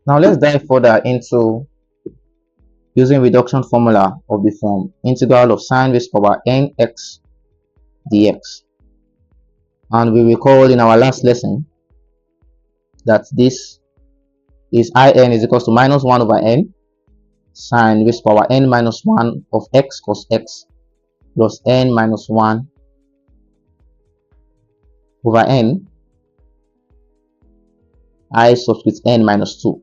Now let's dive further into using reduction formula of the form integral of sine raised power nx dx. And we recall in our last lesson that this is in is equals to minus 1 over n sine raised power n minus 1 of x cos x plus n minus 1 over n I subscript n minus 2.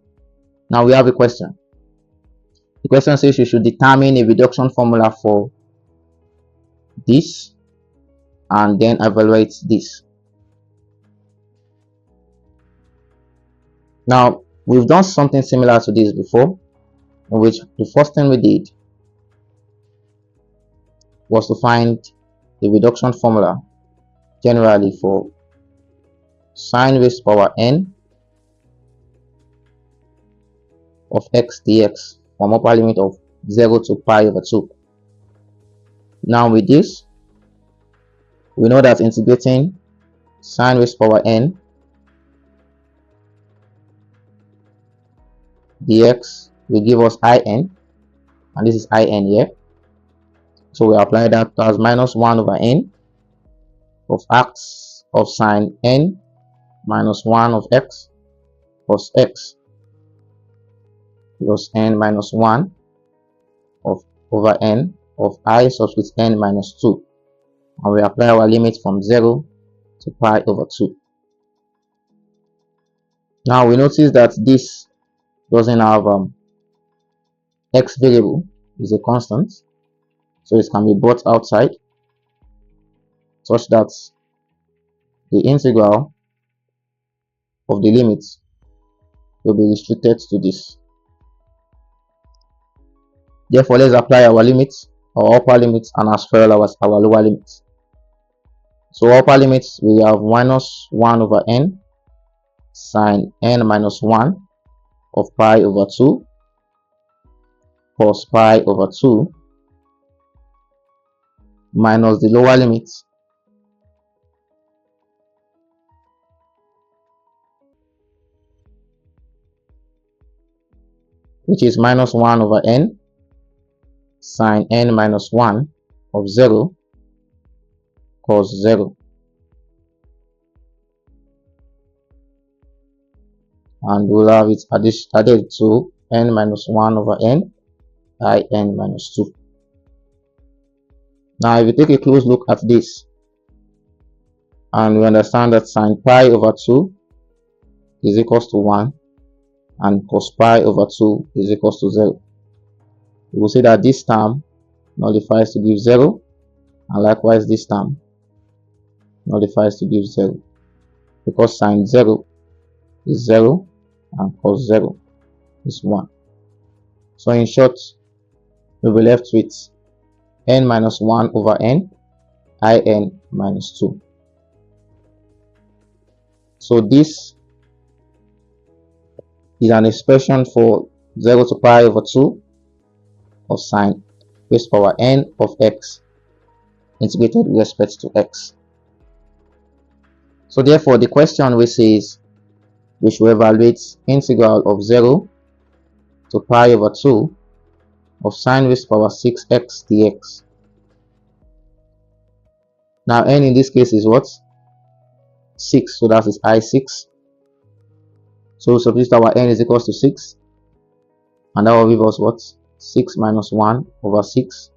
Now we have a question. The question says you should determine a reduction formula for this and then evaluate this. Now we've done something similar to this before, in which the first thing we did was to find the reduction formula generally for sine raised power n of x dx from upper limit of 0 to pi over 2. Now with this, we know that integrating sine raised power n dx will give us in, and this is in here. So we apply that as minus 1 over n of x of sine n minus 1 of x plus x plus n minus 1 of over n of I subscript n minus 2. And we apply our limit from 0 to pi over 2. Now we notice that this doesn't have x variable, is a constant, so it can be brought outside such that the integral of the limit will be restricted to this. Therefore, let's apply our limits, our upper limits, and as well as our lower limits. So upper limits, we have minus 1 over n sine n minus 1 of pi over 2 plus pi over 2 minus the lower limit which is minus 1 over n sine n minus 1 of 0 cos 0, and we'll have it added to n minus 1 over n in minus 2. Now if you take a close look at this, and we understand that sine pi over 2 is equals to 1 and cos pi over 2 is equals to 0, we will see that this term nullifies to give 0, and likewise this term nullifies to give 0, because sine 0 is 0 and cos 0 is 1. So in short, we'll be left with n minus 1 over n in minus 2. So this is an expression for 0 to pi over 2 of sine raised power n of x integrated with respect to x. So therefore, the question we says we should evaluate integral of 0 to pi over 2 of sine raised power 6x dx. Now n in this case is what? 6, so that is I6. So substitute our n is equals to 6, and that will give us what? 6 minus 1 over 6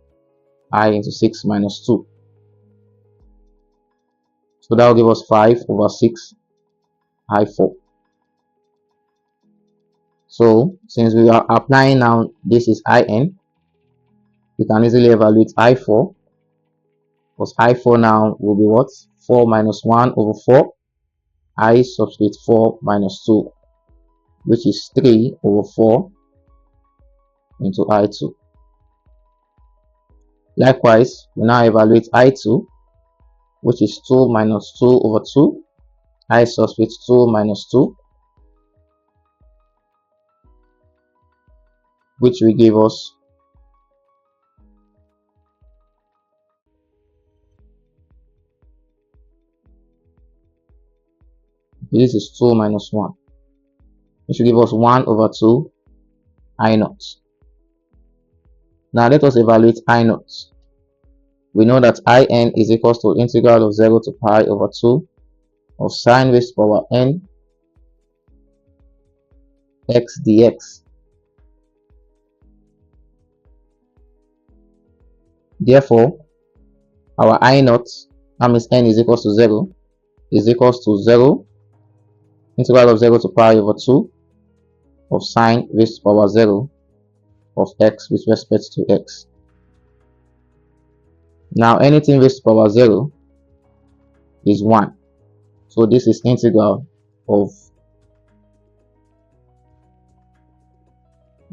I into 6 minus 2. So that will give us 5 over 6 I4. So since we are applying now, this is in, we can easily evaluate I4, because I4 now will be what? 4 minus 1 over 4 I subscript 4 minus 2, which is 3 over 4 into I2. Likewise, we now evaluate I2, which is 2 minus 2 over 2 I subscript 2 minus 2, which will give us this is 2 minus 1, which will give us 1 over 2 I naught. Now let us evaluate I naught. We know that In is equals to integral of 0 to pi over 2 of sine raised to power n x dx. Therefore, our I naught, that means n is equals to 0, is equals to 0 integral of 0 to pi over 2 of sine raised to power 0 of x with respect to x. Now anything raised to power 0 is 1. So this is integral of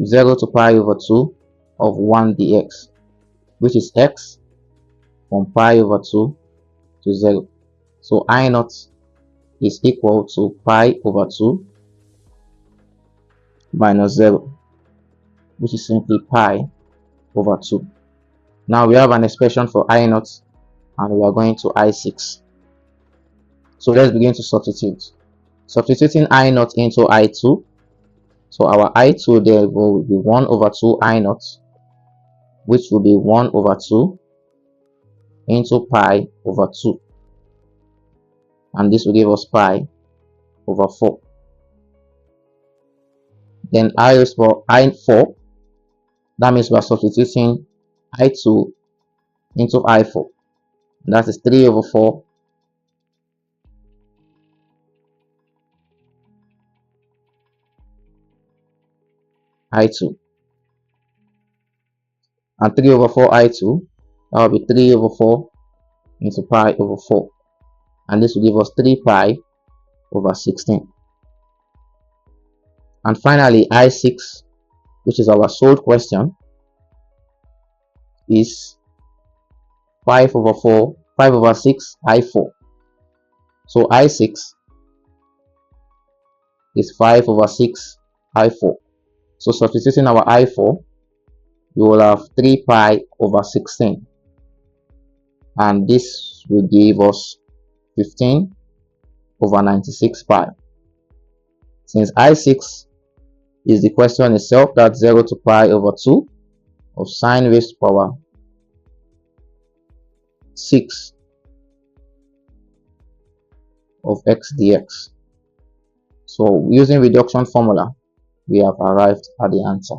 0 to pi over 2 of 1 dx, which is x from pi over 2 to 0. So I naught is equal to pi over 2 minus 0, which is simply pi over 2. Now we have an expression for I naught and we are going to I6. So let's begin to substitute. Substituting I naught into I2. So our I2 there will be 1 over 2 I naught, which will be 1 over 2 into pi over 2. And this will give us pi over 4. Then I is for I4. That means we are substituting I2 into I4. That is 3 over 4 I2. And 3 over 4 I2, that will be 3 over 4 into pi over 4. And this will give us 3 pi over 16. And finally, I6, which is our solved question, is 5 over 6 I4. So I6 is 5 over 6 I4. So substituting our I4, you will have 3 pi over 16. And this will give us 15 over 96 pi. Since I6 is the question itself, that's 0 to pi over 2 of sine raised to power 6 of x dx. So using reduction formula, we have arrived at the answer.